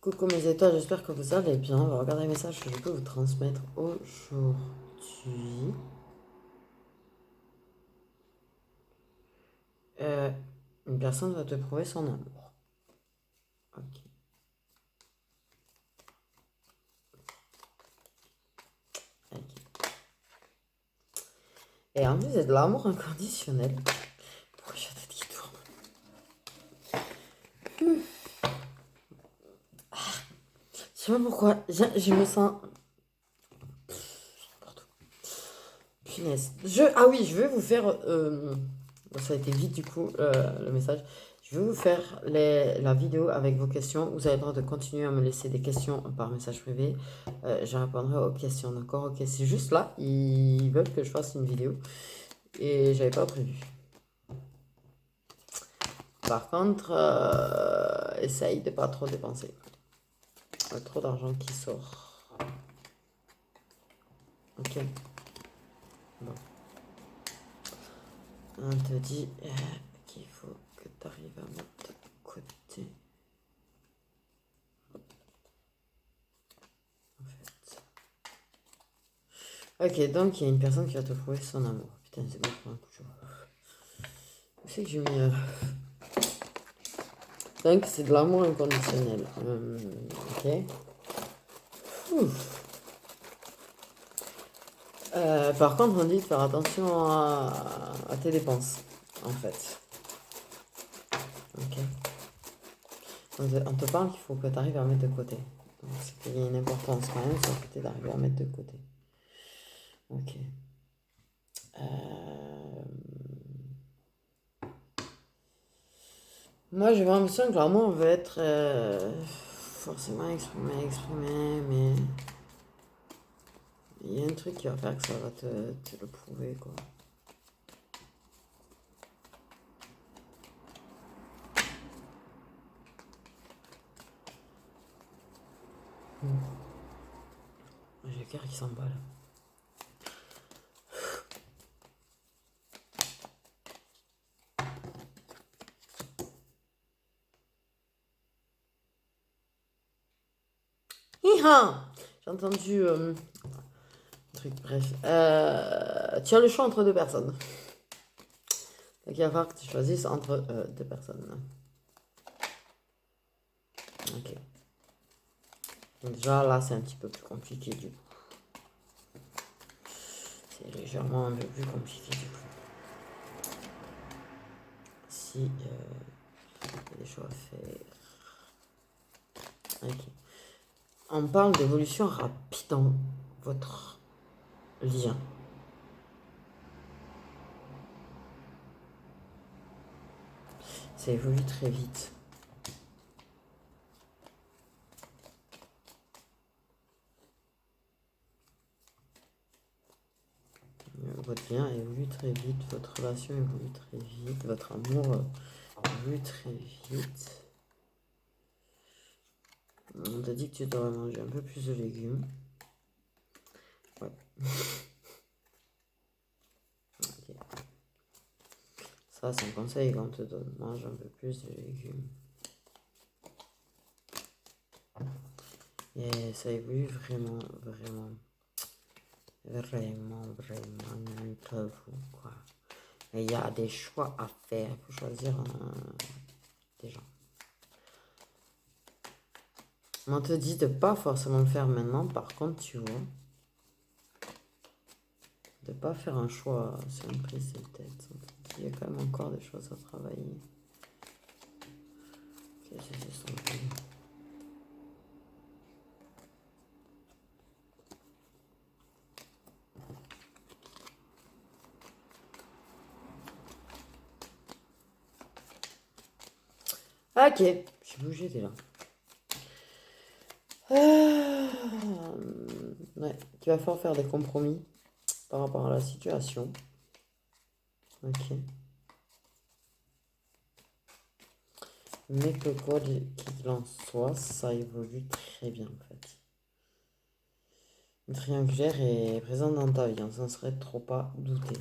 Coucou mes étoiles, j'espère que vous allez bien. On va regarder les messages que je peux vous transmettre aujourd'hui. Euh, une personne va te prouver son amour. Ok. Ok. Et en plus, c'est de l'amour inconditionnel. Pourquoi j'ai la tête qui tourne? Je sais pas pourquoi. Je me sens. Punaise. Ah oui, je vais vous faire. Ça a été vite du coup, le message. Je vais vous faire la vidéo avec vos questions. Vous avez le droit de continuer à me laisser des questions par message privé. Je répondrai aux questions, d'accord? Ok, c'est juste là. Ils veulent que je fasse une vidéo. Et j'avais pas prévu. Par contre, essaye de pas trop dépenser. Trop d'argent qui sort. Ok. Bon. On te dit qu'il faut que tu arrives à mettre de côté. En fait. Ok, donc il y a une personne qui va te prouver son amour. Putain, c'est bon pour un coup de jour. Où c'est que j'ai mis. Donc c'est de l'amour inconditionnel. Ok. Par contre, on dit de faire attention à tes dépenses, en fait. Ok. On te parle qu'il faut que tu arrives à mettre de côté. Donc c'est qu'il y a une importance quand même sur le côté d'arriver à mettre de côté. Ok. Moi, j'ai l'impression que l'amour veut être forcément exprimé, mais il y a un truc qui va faire que ça va te le prouver, quoi. J'ai le cœur qui s'emballe. Hiha! J'ai entendu un truc, bref. Tu as le choix entre deux personnes. Donc il va falloir que tu choisisses entre deux personnes. Ok. Donc déjà là c'est un petit peu plus compliqué du coup. C'est légèrement un peu plus compliqué du coup. Si il y a des choix à faire. Ok. On parle d'évolution rapide dans votre lien. Ça évolue très vite. Votre lien évolue très vite, votre relation évolue très vite, votre amour évolue très vite. On t'a dit que tu devrais manger un peu plus de légumes. Ouais. Okay. Ça, c'est un conseil qu'on te donne. Mange un peu plus de légumes. Et ça évolue vraiment, vraiment, entre vous, quoi. Et il y a des choix à faire. Il faut choisir des gens. On te dit de pas forcément le faire maintenant. Par contre, tu vois, de pas faire un choix sur une prise de tête. Il y a quand même encore des choses à travailler. Ok, j'ai bougé, t'es là. Ouais, tu vas falloir faire des compromis par rapport à la situation. Ok. Mais que quoi qu'il en soit, ça évolue très bien en fait. Une triangulaire est présente dans ta vie, on s'en serait trop pas douté.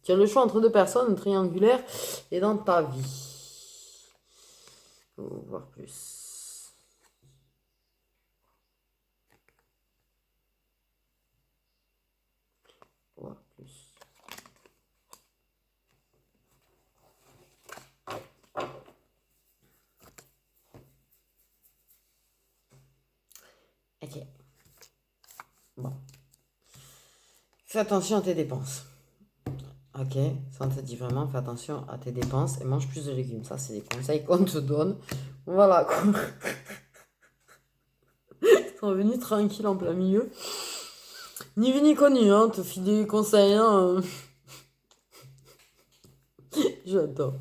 Tu as le choix entre deux personnes, une triangulaire est dans ta vie. voir plus. Voir plus. Ok. Bon. Fais attention à tes dépenses. Ok, ça on te dit vraiment, fais attention à tes dépenses et mange plus de légumes. Ça, c'est des conseils qu'on te donne. Voilà, quoi. Ils sont venus tranquille en plein milieu. Ni vu ni connu, hein, te file des conseils, hein. J'adore.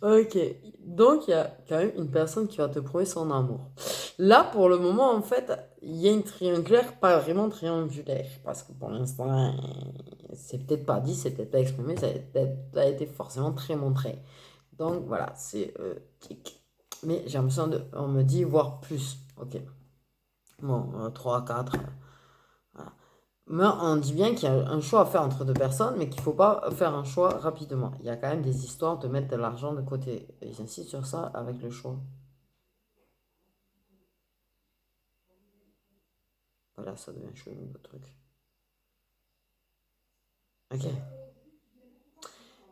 Ok, donc il y a quand même une personne qui va te prouver son amour. Là, pour le moment, en fait, il y a une triangulaire, pas vraiment triangulaire, parce que pour l'instant, c'est peut-être pas dit, c'est peut-être pas exprimé, ça a été forcément très montré. Donc voilà, c'est tic. Mais j'ai l'impression de, on me dit voir plus. Ok. Bon, 3, 4. Voilà. Mais on dit bien qu'il y a un choix à faire entre deux personnes, mais qu'il ne faut pas faire un choix rapidement. Il y a quand même des histoires de mettre de l'argent de côté. Et j'insiste sur ça avec le choix. Voilà, ça devient chelou le truc. Ok.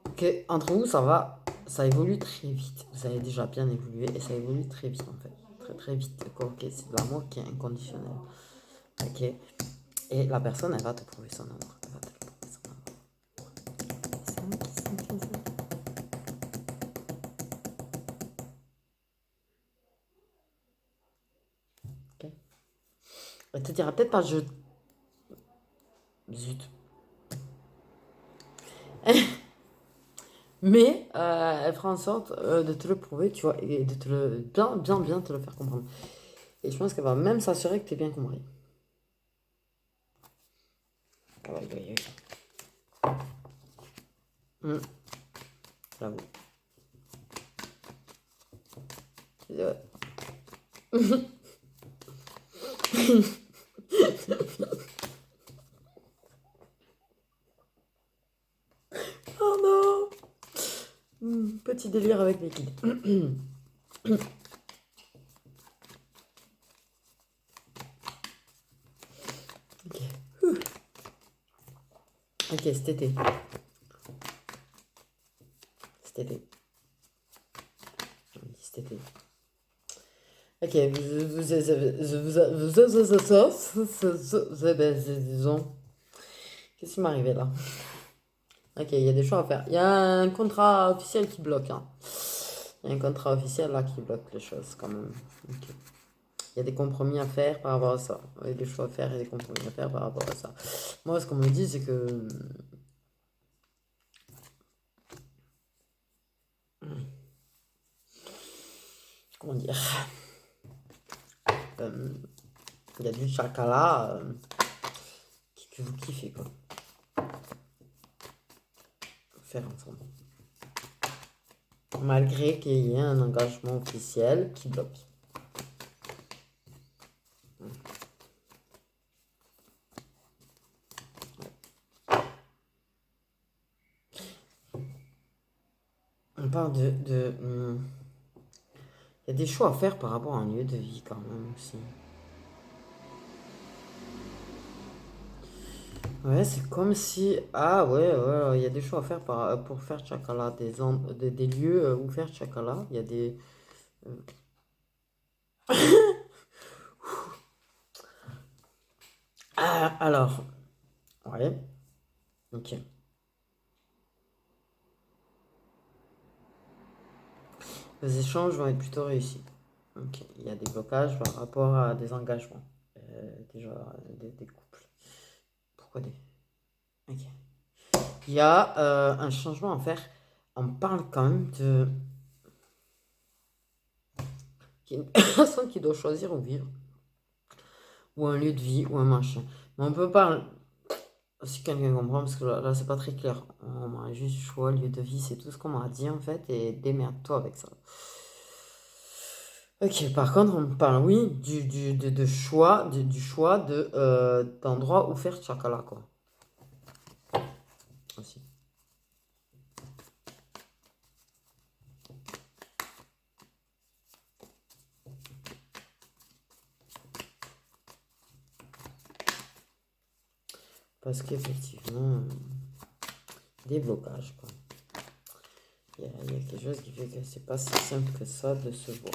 Ok, entre vous, ça va. Ça évolue très vite. Vous avez déjà bien évolué et ça évolue très vite en fait. Très très vite. D'accord, ok, c'est de l'amour qui est inconditionnel. Ok. Et la personne, elle va te prouver son amour. Elle va te prouver son amour. Ok. Elle te dira peut-être pas je. Zut. Mais elle fera en sorte de te le prouver, tu vois, et de te le bien te le faire comprendre. Et je pense qu'elle va même s'assurer que tu es bien compris. Ah ouais, ouais, ouais. J'avoue. Ouais. Oh non. Petit délire avec les kids. Ok. Ok, cet été. Cet été. Cet été. Ok, disons. Qu'est-ce qui m'est arrivé là? Ok, il y a des choix à faire. Il y a un contrat officiel qui bloque, hein. Il y a un contrat officiel là qui bloque les choses quand même. Ok. Il y a des compromis à faire par rapport à ça. Il y a des choix à faire et des compromis à faire par rapport à ça. Moi, ce qu'on me dit, c'est que. Comment dire? euh, Il y a du chakala que vous kiffez, quoi. Faire ensemble. Malgré qu'il y ait un engagement officiel qui bloque. On parle il y a des choix à faire par rapport à un lieu de vie quand même aussi. Ouais, c'est comme si... Ah ouais, ouais, il y a des choix à faire pour faire Chakala, des lieux où faire Chakala. Il y a des... euh, Ah, alors, ouais, ok. Les échanges vont être plutôt réussis. Ok, il y a des blocages par rapport à des engagements. Déjà, des couples. Pourquoi des... Ok. Il y a un changement à faire. On parle quand même de... Il y a une personne qui doit choisir où vivre, ou un lieu de vie, ou un machin. Mais on peut pas... Si quelqu'un comprend, parce que là c'est pas très clair. On m'a juste choix, lieu de vie, c'est tout ce qu'on m'a dit en fait, et démerde-toi avec ça. Ok, par contre, on parle, oui, de choix, du choix d'endroit où faire Chakala, quoi. Aussi. Parce qu'effectivement, des blocages, quoi. Il y a quelque chose qui fait que c'est pas si simple que ça de se voir.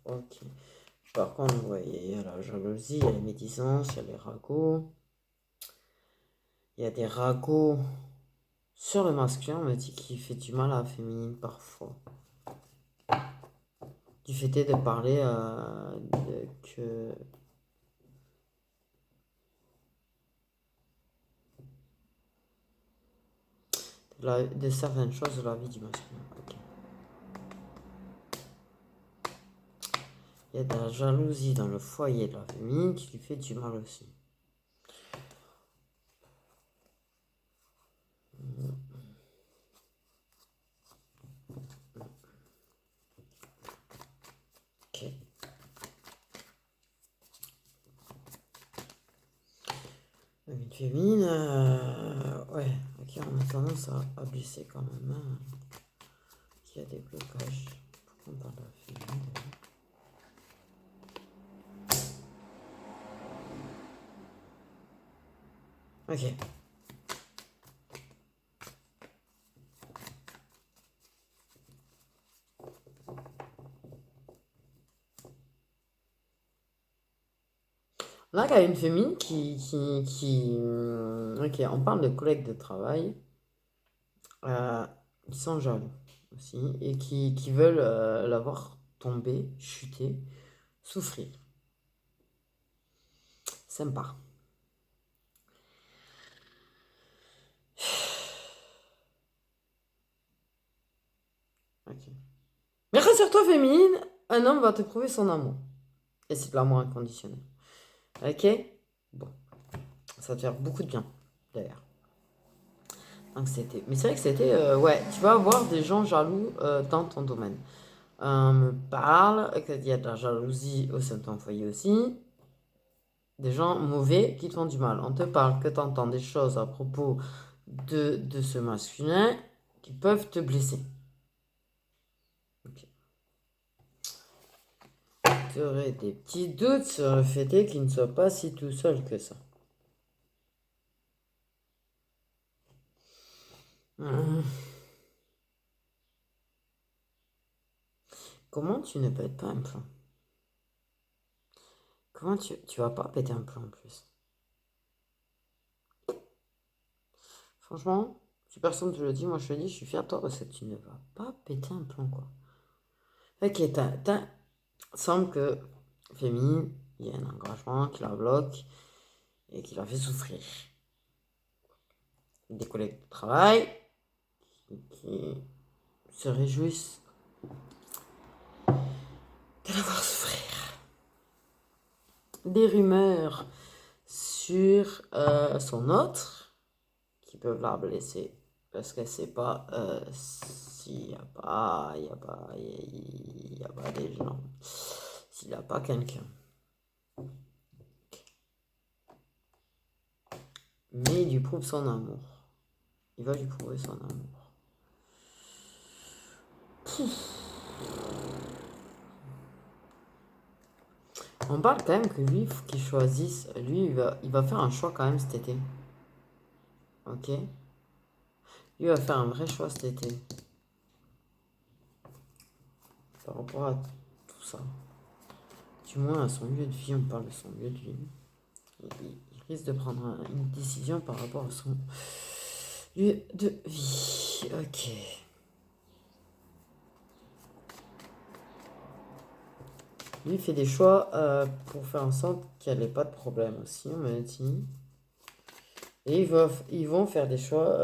Ok. Par contre, vous voyez, il y a la jalousie, il y a les médisances, il y a les ragots. Il y a des ragots sur le masculin, on me dit qu'il fait du mal à la féminine parfois. Du fait de parler de certaines choses de la vie du masculin. Okay. Il y a de la jalousie dans le foyer de la féminine qui lui fait du mal aussi. Ok. Une féminine, ouais, ok, on a tendance à blesser quand même. Hein. Il y a des blocages. Pourquoi on parle de la féminine Ok. Là, il y a une féminine ok, on parle de collègues de travail qui sont jaloux aussi et qui veulent la voir tomber, chuter, souffrir. Sympa. Ok. Mais rassure-toi, féminine, un homme va te prouver son amour. Et c'est de l'amour inconditionnel. Ok? Bon. Ça va te faire beaucoup de bien, d'ailleurs. Donc c'était. Mais c'est vrai que c'était. Ouais, tu vas avoir des gens jaloux dans ton domaine. On me parle qu'il y a de la jalousie au sein de ton foyer aussi. Des gens mauvais qui te font du mal. On te parle que tu entends des choses à propos de ce masculin qui peuvent te blesser. Ok. Tu aurais des petits doutes sur le fait qu'il ne soit pas si tout seul que ça. Comment tu ne pètes pas un plomb? Comment tu vas pas péter un plomb en plus? Franchement, si personne te le dit, moi je te le dis, je suis fier de toi parce que tu ne vas pas péter un plomb quoi. Ok, semble que féminine, il y a un engagement qui la bloque et qui la fait souffrir. Des collègues de travail qui se réjouissent de la voir souffrir. Des rumeurs sur son autre qui peuvent la blesser parce qu'elle sait pas s'il n'y a pas, des gens, s'il n'y a pas quelqu'un. Mais il lui prouve son amour. Il va lui prouver son amour. On parle quand même que lui, il faut qu'il choisisse. Lui, il va faire un choix quand même cet été. Ok? Lui va faire un vrai choix cet été. Par rapport à tout ça. Du moins à son lieu de vie, on parle de son lieu de vie. Il risque de prendre une décision par rapport à son lieu de vie. Ok. Lui fait des choix pour faire en sorte qu'il n'y ait pas de problème aussi, on m'a dit. Et ils vont faire des choix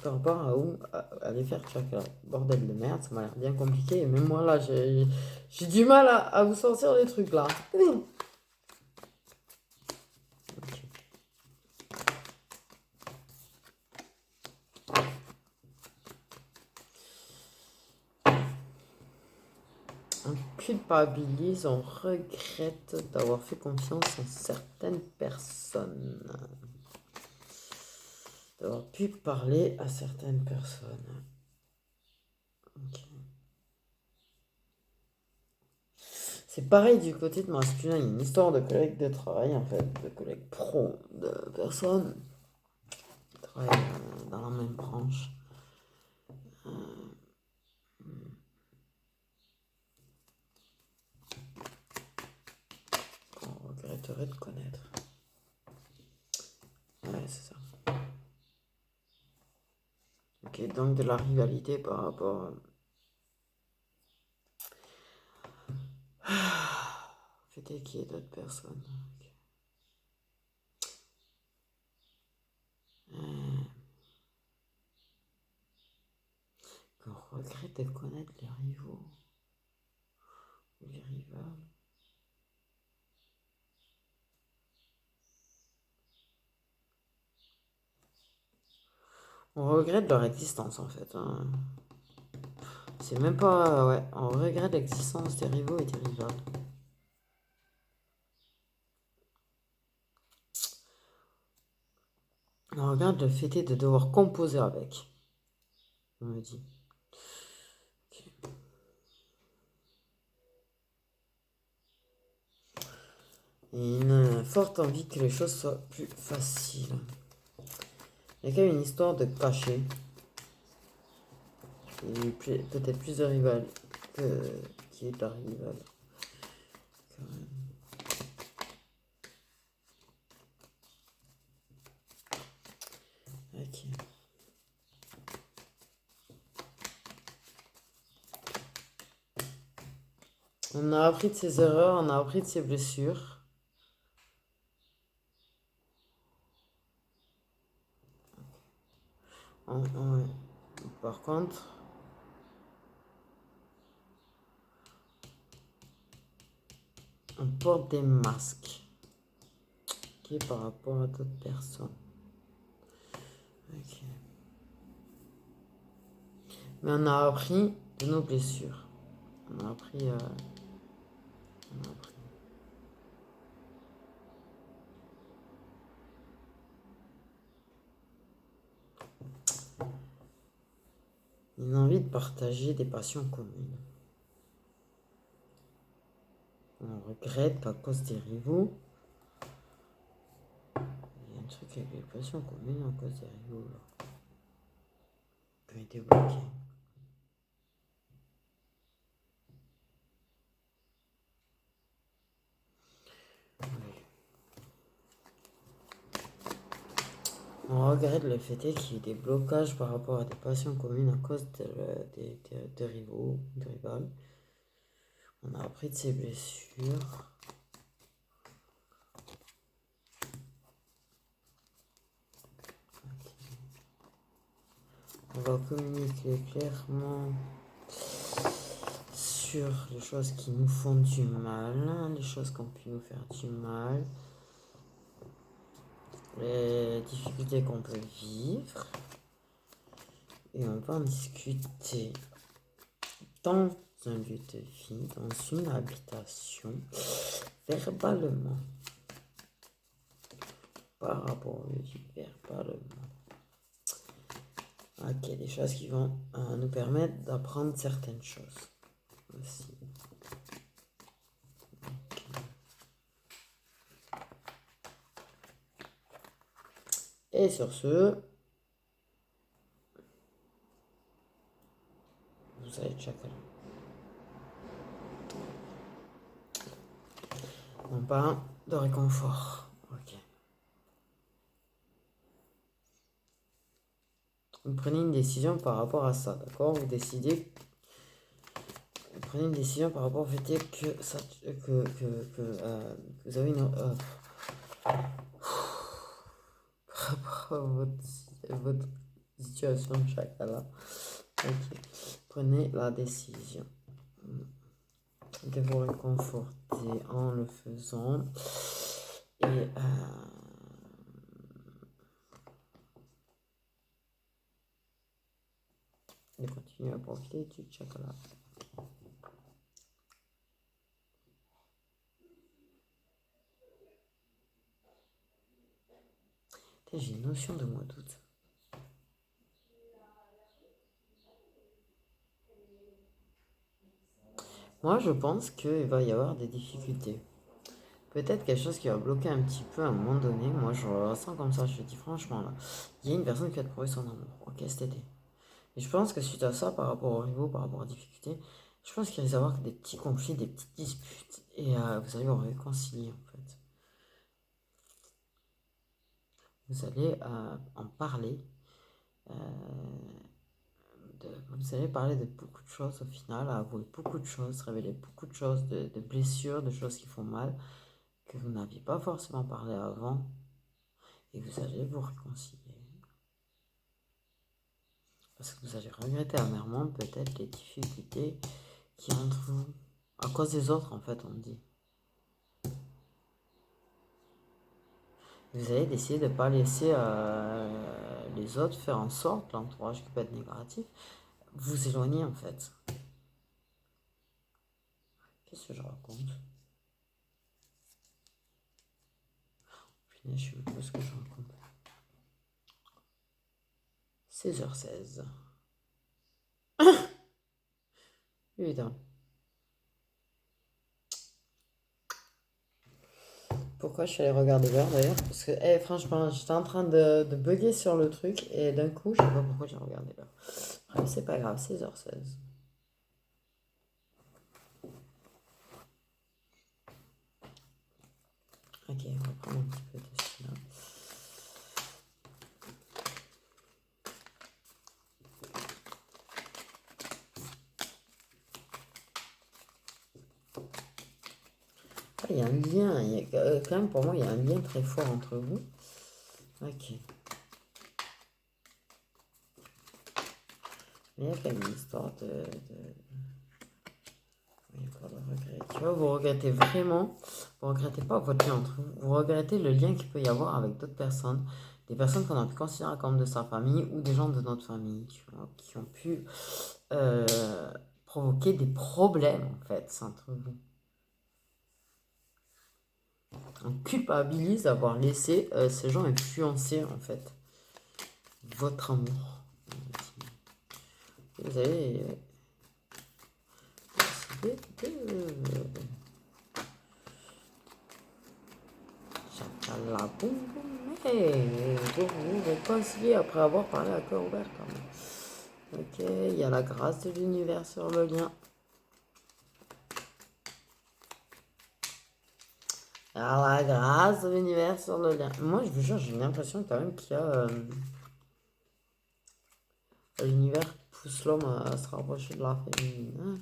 par rapport à où aller faire, tu vois, bordel de merde, ça m'a l'air bien compliqué. Et même moi là, j'ai du mal à vous sortir les trucs là. Okay. On culpabilise, on regrette d'avoir fait confiance en certaines personnes. D'avoir pu parler à certaines personnes. Okay. C'est pareil du côté de masculin, il y a une histoire de collègues de travail, en fait, de collègues pro, de personnes qui travaillent dans la même branche. On regretterait de connaître. Ouais, c'est ça. Ok, donc de la rivalité par rapport Fêter qui est d'autres personnes. Ok. On regrette de connaître les rivaux ou les rivales. On regrette leur existence en fait. Hein. C'est même pas. Ouais, on regrette l'existence des rivaux et des rivales. On regrette le fait de devoir composer avec. On me dit. Okay. Et une forte envie que les choses soient plus faciles. Il y a quand même une histoire de cachet. Et peut-être plus de rivales que qui est de la rivale. Quand même. Ok. On a appris de ses erreurs, on a appris de ses blessures. Ouais. Par contre, on porte des masques. Ok, par rapport à d'autres personnes. Ok. Mais on a appris de nos blessures. On a appris. Une envie de partager des passions communes. On regrette à cause des rivaux. Il y a un truc avec les passions communes à cause des rivaux là. Qui ont été bloqués. On regrette le fait qu'il y ait des blocages par rapport à des passions communes à cause de rivaux, de rivales. On a appris de ses blessures. On va communiquer clairement sur les choses qui nous font du mal, les choses qui ont pu nous faire du mal, les difficultés qu'on peut vivre. Et on va en discuter dans un lieu de vie, dans une habitation, verbalement. Par rapport au lieu de vie, verbalement. Ok, des choses qui vont nous permettre d'apprendre certaines choses aussi. Et sur ce, vous allez chacun. Non pas de réconfort. Ok. Vous prenez une décision par rapport à ça, d'accord? Vous décidez. Vous prenez une décision par rapport au fait que ça, que vous avez une. Par rapport à votre situation de chacun là. Ok. Prenez la décision de vous réconforter en le faisant et de continuer à profiter du chocolat. J'ai une notion de mois d'août. Moi, je pense qu'il va y avoir des difficultés. Peut-être quelque chose qui va bloquer un petit peu à un moment donné. Moi, je le ressens comme ça. Je te dis franchement, là. Il y a une personne qui a trouvé son amour. Ok, cet été. Et je pense que suite à ça, par rapport au rivaux, par rapport aux difficultés, je pense qu'il risque d'y avoir des petits conflits, des petites disputes. Et vous allez vous réconcilier, en fait. Vous allez en parler. euh, vous allez parler de beaucoup de choses au final, avouer beaucoup de choses, révéler beaucoup de choses, de blessures, de choses qui font mal, que vous n'aviez pas forcément parlé avant. Et vous allez vous réconcilier. Parce que vous allez regretter amèrement peut-être les difficultés qui entre vous. À cause des autres, en fait, on dit. Vous allez décider de ne pas laisser les autres faire en sorte, l'entourage qui peut être négatif, vous éloigner, en fait. Qu'est-ce que je raconte? Punaise, je sais même pas ce que je raconte. 16h16. Putain. Pourquoi je suis allée regarder l'heure d'ailleurs? Parce que, franchement, j'étais en train de bugger sur le truc et d'un coup, je sais pas pourquoi j'ai regardé l'heure. Bref, c'est pas grave, 16h16. Ok, on va prendre un petit peu de celui-là. Ah, il y a un lien, quand même pour moi, il y a un lien très fort entre vous. Ok. Mais il y a quand même une histoire il y a encore le regret. Tu vois, vous regrettez vraiment, vous regrettez pas votre lien entre vous, vous regrettez le lien qu'il peut y avoir avec d'autres personnes, des personnes qu'on a pu considérer comme de sa famille ou des gens de notre famille, tu vois, qui ont pu euh, provoquer des problèmes en fait entre vous. On culpabilise d'avoir laissé ces gens influencer en fait votre amour. Vous avez décidé de la boum boum, mais vous vous réconciliez après avoir parlé à cœur ouvert quand même. Ok, il y a la grâce de l'univers sur le lien. Il y a la grâce de l'univers sur le lien. Moi, je vous jure, j'ai l'impression quand même qu'il y a l'univers pousse l'homme à se rapprocher de la féminine. Hein.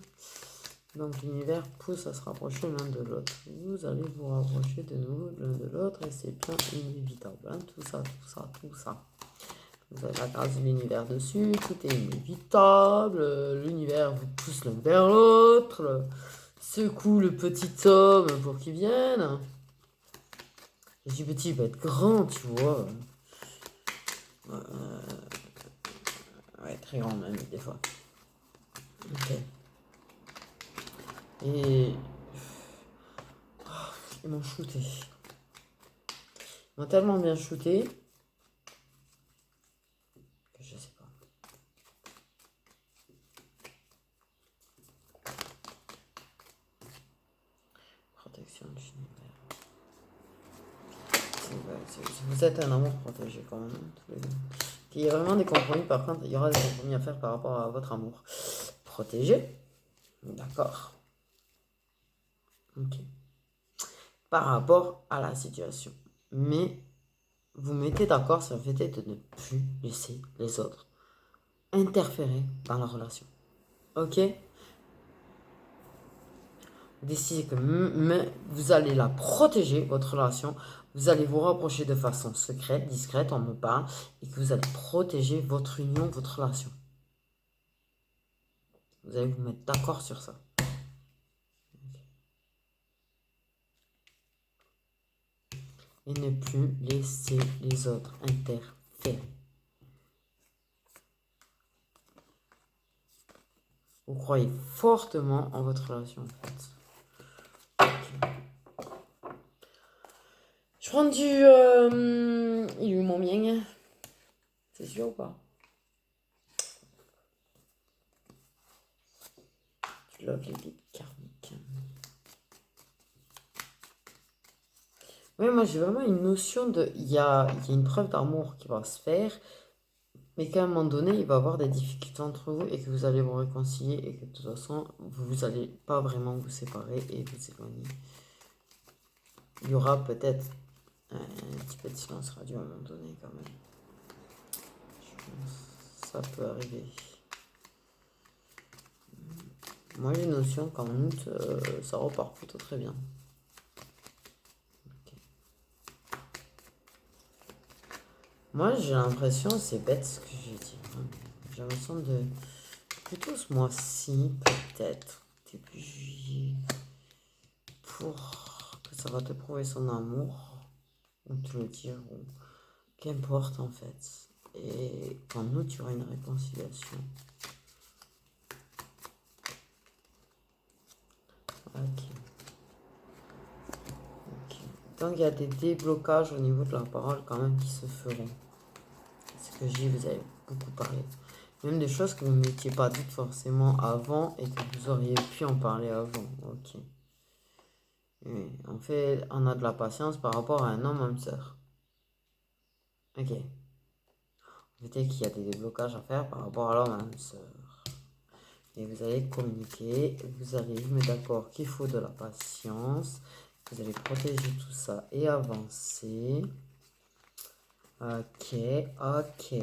Donc l'univers pousse à se rapprocher l'un de l'autre. Vous allez vous rapprocher de nous l'un de l'autre et c'est bien inévitable. Hein. Tout ça, tout ça, tout ça. Vous avez la grâce de l'univers dessus, tout est inévitable, l'univers vous pousse l'un vers l'autre, secoue le petit homme pour qu'il vienne. Je dis petit, il va être grand, tu vois. Ouais, très grand même, des fois. Ok. Et... Ils m'ont shooté. Ils m'ont tellement bien shooté que je sais pas. Protection de l'univers. Vous êtes un amour protégé quand même, tous les deux. Il y a vraiment des compromis, par contre, il y aura des compromis à faire par rapport à votre amour. Protégé, d'accord. Ok. Par rapport à la situation. Mais vous mettez d'accord sur le fait de ne plus laisser les autres interférer dans la relation. Ok? Vous décidez que vous allez la protéger, votre relation. Vous allez vous rapprocher de façon secrète, discrète, on me parle, et que vous allez protéger votre union, votre relation. Vous allez vous mettre d'accord sur ça. Et ne plus laisser les autres interférer. Vous croyez fortement en votre relation, en fait. Je prends du... il est où mon mien? C'est sûr ou pas? Tu love les big cartes. Oui, moi j'ai vraiment une notion de... il y a une preuve d'amour qui va se faire, mais qu'à un moment donné, il va y avoir des difficultés entre vous et que vous allez vous réconcilier et que de toute façon, vous n'allez pas vraiment vous séparer et vous éloigner. Il y aura peut-être un petit peu de silence radio à un moment donné quand même. Je pense que ça peut arriver. Moi j'ai une notion qu'en août, ça repart plutôt très bien. Ok. Moi j'ai l'impression, c'est bête ce que j'ai dit, hein, j'ai l'impression de plutôt ce mois-ci, peut-être, début juillet, pour que ça va te prouver son amour, ou te le dire, ou qu'importe en fait. Et qu'en août, il y aura une réconciliation. Ok, ok. Donc il y a des déblocages au niveau de la parole quand même qui se feront. C'est ce que j'ai, vous avez beaucoup parlé. Même des choses que vous ne m'étiez pas dites forcément avant et que vous auriez pu en parler avant. Ok. Oui, en fait, on a de la patience par rapport à un homme, âme sœur. Ok. Peut-être qu'il y a des déblocages à faire par rapport à l'homme, âme sœur. Et vous allez communiquer, vous allez vous mettre d'accord qu'il faut de la patience, vous allez protéger tout ça et avancer. Ok, ok.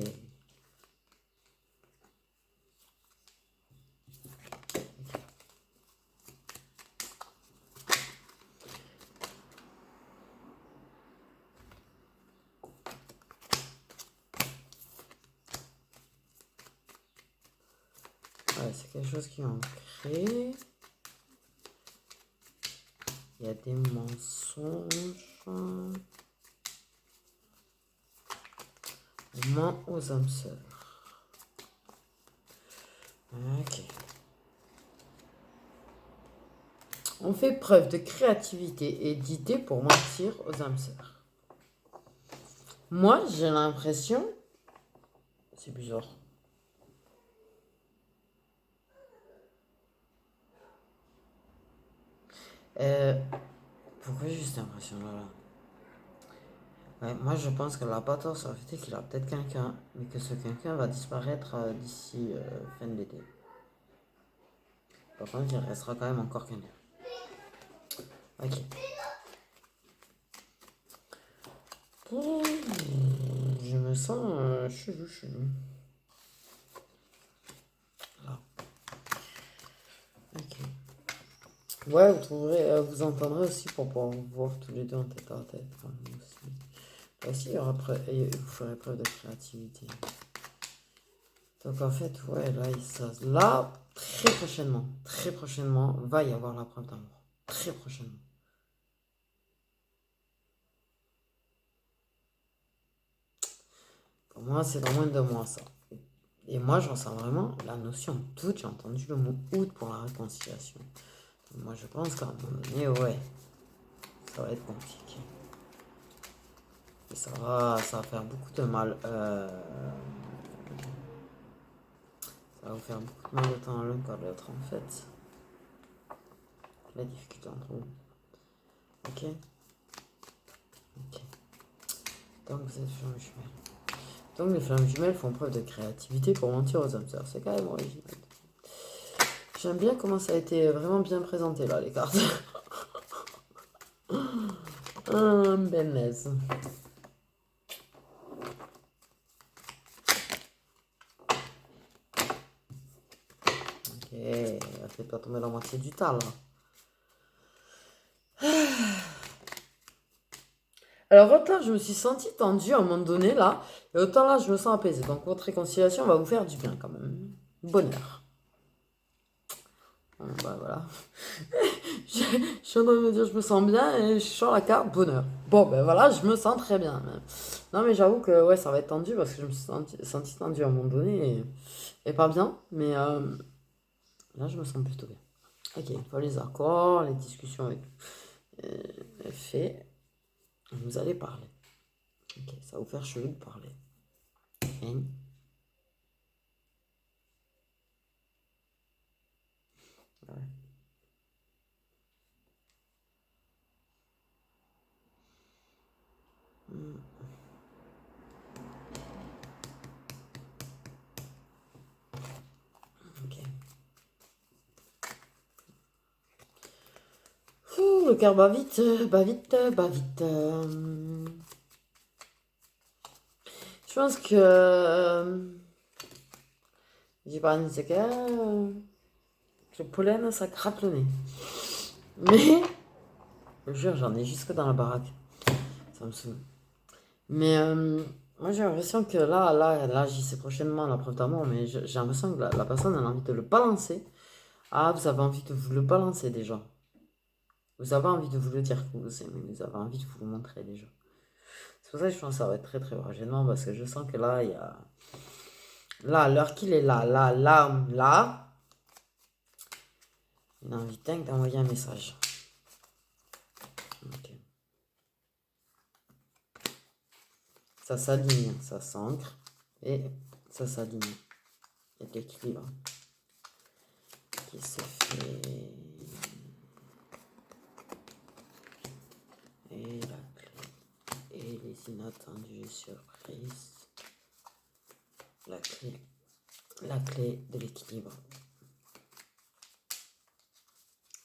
Ouais, c'est quelque chose qui est ancré. Il y a des mensonges. Au moins aux âmes sœurs. Ok. On fait preuve de créativité et d'idées pour mentir aux âmes sœurs. Moi, j'ai l'impression... C'est bizarre. Euh, Pourquoi j'ai cette impression-là? Ouais, moi, je pense que l'abattoir sur le fait qu'il a peut-être quelqu'un, mais que ce quelqu'un va disparaître d'ici fin de l'été. Par contre, il restera quand même encore quelqu'un. Ok. Je me sens chelou, chelou. Là. Ok. Ouais, vous trouverez, vous entendrez aussi pour pouvoir vous voir tous les deux en tête à tête. Enfin, moi aussi. Là aussi, il y aura vous ferez preuve de créativité. Donc en fait, ouais, là, très prochainement, va y avoir la preuve d'amour. Très prochainement. Pour moi, c'est dans moins de 2 mois, ça. Et moi, j'en sens vraiment la notion d'août. J'ai entendu le mot août pour la réconciliation. Donc moi, je pense qu'à un moment donné, ouais, ça va être compliqué. Et ça va faire beaucoup de mal. Ça va vous faire beaucoup de mal autant l'un qu'à l'autre, en fait. La difficulté entre vous. Ok. Ok. Donc vous êtes flammes jumelles. Donc les flammes jumelles font preuve de créativité pour mentir aux âmes sœurs. C'est quand même original. J'aime bien comment ça a été vraiment bien présenté là, les cartes. Ben naze. Ok, fais-toi tomber la moitié du tas là. Alors autant je me suis sentie tendue à un moment donné là, et autant là je me sens apaisée. Donc votre réconciliation va vous faire du bien quand même. Bonheur. Bon, bah voilà. Je suis en train de me dire je me sens bien et je sors la carte bonheur. Bon ben voilà, je me sens très bien. Non mais j'avoue que ouais ça va être tendu parce que je me suis senti tendue à un moment donné et pas bien. Mais là je me sens plutôt bien. Ok, une fois les accords, les discussions et tout fait, vous allez parler. Ok, ça va vous faire chelou de parler. Hein. Ouais. le cœur bat vite, bat vite, bat vite. Je pense que... j'ai pas un le pollen, ça gratte le nez. Mais... Je jure, j'en ai jusque dans la baraque. Ça me saoule. Mais moi j'ai l'impression que là j'y sais prochainement la preuve d'amour, mais j'ai l'impression que la personne elle a envie de le balancer. Ah, vous avez envie de vous le balancer déjà. Vous avez envie de vous le dire que vous aimez, vous avez envie de vous le montrer déjà. C'est pour ça que je pense que ça va être très très gênant parce que je sens que là il y a. Là, à l'heure qu'il est là, il a envie d'envoyer un message. Ok. Ça s'aligne, ça s'ancre et ça s'aligne. Il y a de l'équilibre qui se fait. Et la clé. Et les inattendues surprises. La clé de l'équilibre.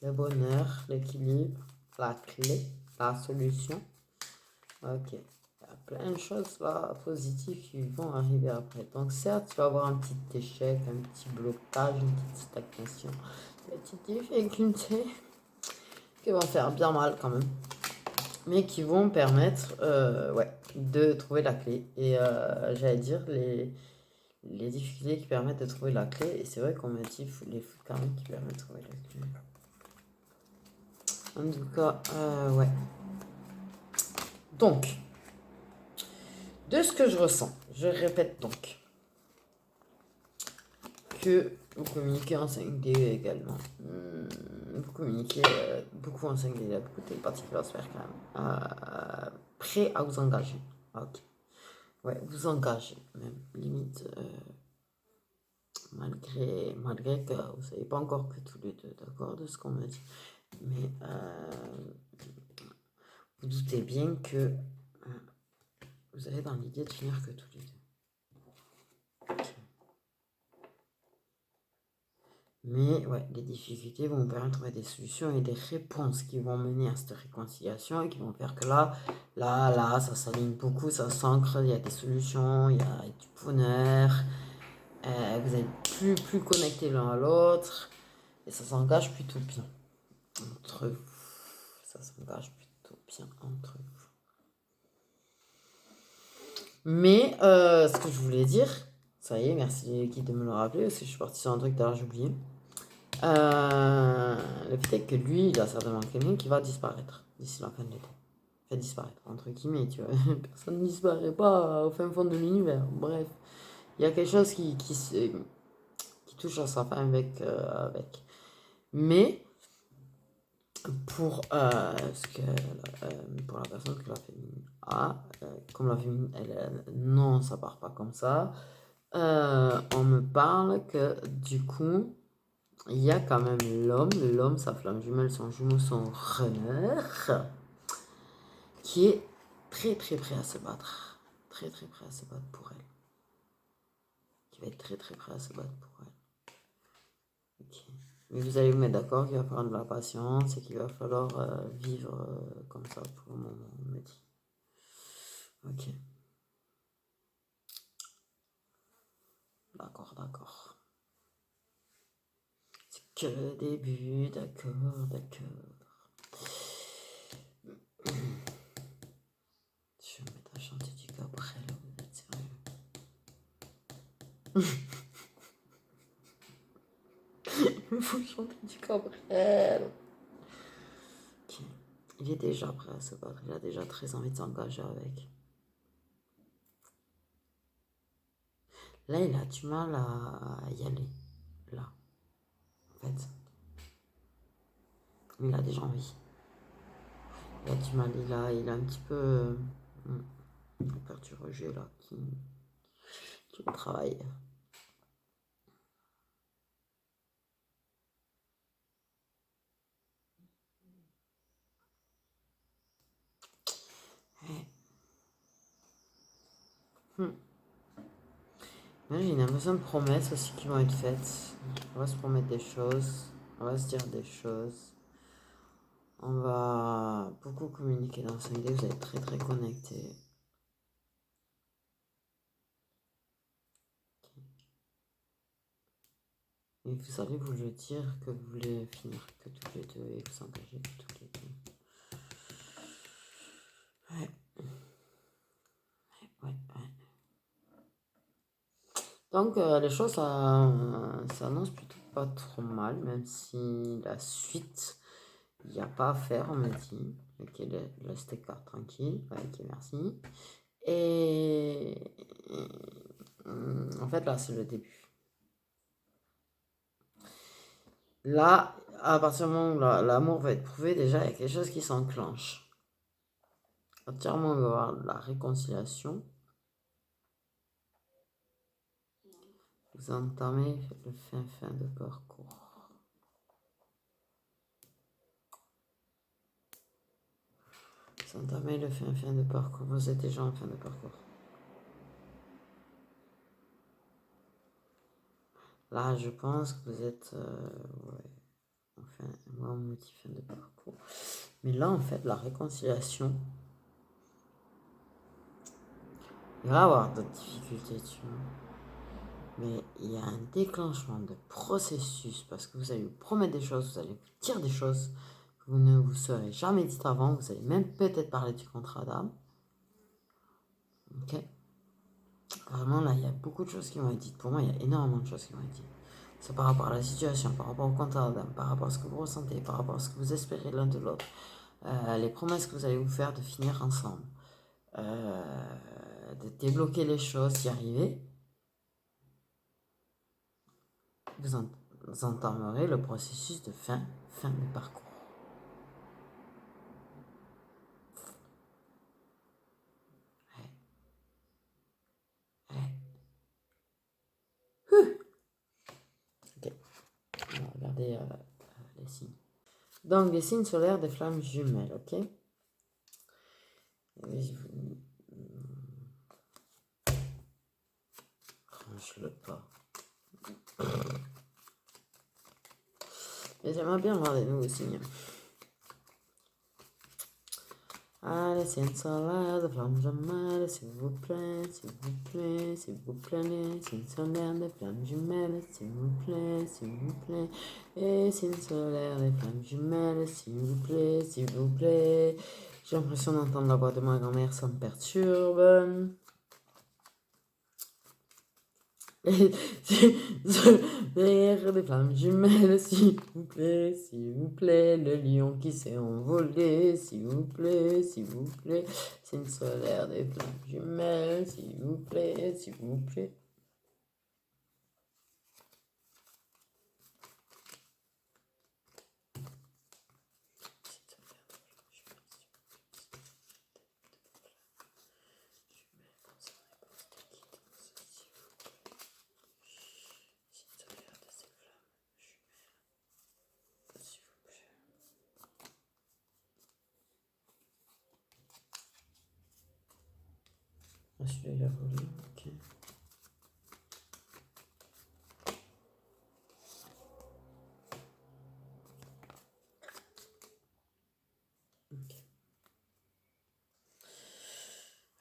Le bonheur, l'équilibre, la clé, la solution. Ok. Il y a plein de choses là positives qui vont arriver après. Donc certes, tu vas avoir un petit échec, un petit blocage, une petite stagnation, des petites difficultés qui vont faire bien mal quand même, mais qui vont permettre de trouver la clé. Et j'allais dire les difficultés qui permettent de trouver la clé. Et c'est vrai qu'on me dit les fous quand même qui permettent de trouver la clé. En tout cas, ouais. Donc, de ce que je ressens, je répète donc que vous communiquez en 5D également. Vous communiquez beaucoup en 5D. Il y a beaucoup de télépathie qui va se faire quand même. Prêt à vous engager. Ok. Ouais, vous engagez même. Limite, malgré que vous ne savez pas encore que tous les deux, d'accord, de ce qu'on me dit. Mais vous doutez bien que vous avez dans l'idée de finir que tous les deux. Okay. Mais ouais, les difficultés vont vous permettre de trouver des solutions et des réponses qui vont mener à cette réconciliation et qui vont faire que là, ça s'aligne beaucoup, ça s'ancre, il y a des solutions, il y a du bonheur, vous êtes plus connectés l'un à l'autre et ça s'engage plutôt bien entre vous. Ça s'engage plutôt bien entre vous. Mais ce que je voulais dire, ça y est, merci les équipes de me le rappeler parce que je suis partie sur un truc d'ailleurs j'ai oublié. Le fait est que lui, il a certainement quelqu'un qui va disparaître d'ici la fin de l'été. Fait disparaître, entre guillemets, tu vois. Personne ne disparaît pas au fin fond de l'univers. Bref, il y a quelque chose qui touche à sa fin avec. Mais pour pour la personne que la féminine a, comme la féminine, non, ça part pas comme ça. On me parle que du coup, il y a quand même l'homme, sa flamme jumelle, son jumeau, son runner, qui est très très prêt à se battre. Très très prêt à se battre pour elle. Qui va être très très prêt à se battre pour elle. Ok. Mais vous allez vous mettre d'accord qu'il va falloir de la patience et qu'il va falloir vivre comme ça pour le moment, on me dit. Ok. D'accord. C'est que le début, d'accord. Je vais me mettre à chanter du Gabriel, vous êtes sérieux? Il faut chanter du Gabriel. Ok. Il est déjà prêt à se battre, il a déjà très envie de s'engager avec. Là, il a du mal à y aller. Là. En fait. Il a déjà envie. Il a du mal, il a un petit peu peur du rejet là qui le travaille. Là, j'ai une impression de promesses aussi qui vont être faites. On va se promettre des choses, on va se dire des choses. On va beaucoup communiquer dans 5D, vous êtes très très connectés. Et vous allez vous le dire que vous voulez finir que tous les deux et vous engager que tous les deux. Ouais. Donc les choses s'annoncent plutôt pas trop mal, même si la suite, il n'y a pas à faire, on me dit. Ok, laisse tes cartes tranquille. Ok, merci. Et en fait, là, c'est le début. Là, à partir du moment où l'amour va être prouvé, déjà, il y a quelque chose qui s'enclenche. À partir du moment où il va y avoir de la réconciliation, vous entamez le fin de parcours. Vous entamez le fin de parcours. Vous êtes déjà en fin de parcours. Là, je pense que vous êtes... ouais, enfin, moi, on me dit fin de parcours. Mais là, en fait, la réconciliation, il va y avoir d'autres difficultés, tu vois. Mais il y a un déclenchement de processus parce que vous allez vous promettre des choses, vous allez vous dire des choses que vous ne vous serez jamais dites avant. Vous allez même peut-être parler du contrat d'âme. Ok. Vraiment, là, il y a beaucoup de choses qui vont être dites. Pour moi, il y a énormément de choses qui vont être dites. C'est par rapport à la situation, par rapport au contrat d'âme, par rapport à ce que vous ressentez, par rapport à ce que vous espérez l'un de l'autre. Les promesses que vous allez vous faire de finir ensemble. De débloquer les choses, d'y arriver. Vous entamerez le processus de fin de parcours. Ok, on va regarder les signes. Donc, les signes solaires des flammes jumelles, ok. Range-le pas. Mais j'aimerais bien voir des nouveaux signes. Ah, les signes solaires des flammes jumelles, s'il vous plaît, s'il vous plaît, s'il vous plaît, les signes solaires des flammes jumelles, s'il vous plaît, s'il vous plaît, les signes solaires des flammes jumelles, s'il vous plaît, s'il vous plaît. J'ai l'impression d'entendre la voix de ma grand-mère, ça me perturbe. Des flammes jumelles, s'il vous plaît, le lion qui s'est envolé, s'il vous plaît, c'est une solaire des flammes jumelles, s'il vous plaît, s'il vous plaît. Ah, celui-là, il a volé, ok.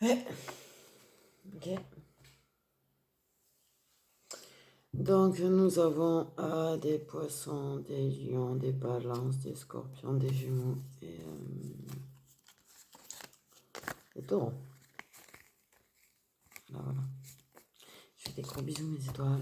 Ouais. Ok. Donc, nous avons des poissons, des lions, des balances, des scorpions, des jumeaux et des taureaux. Là, voilà. Je fais des gros bisous, mes étoiles.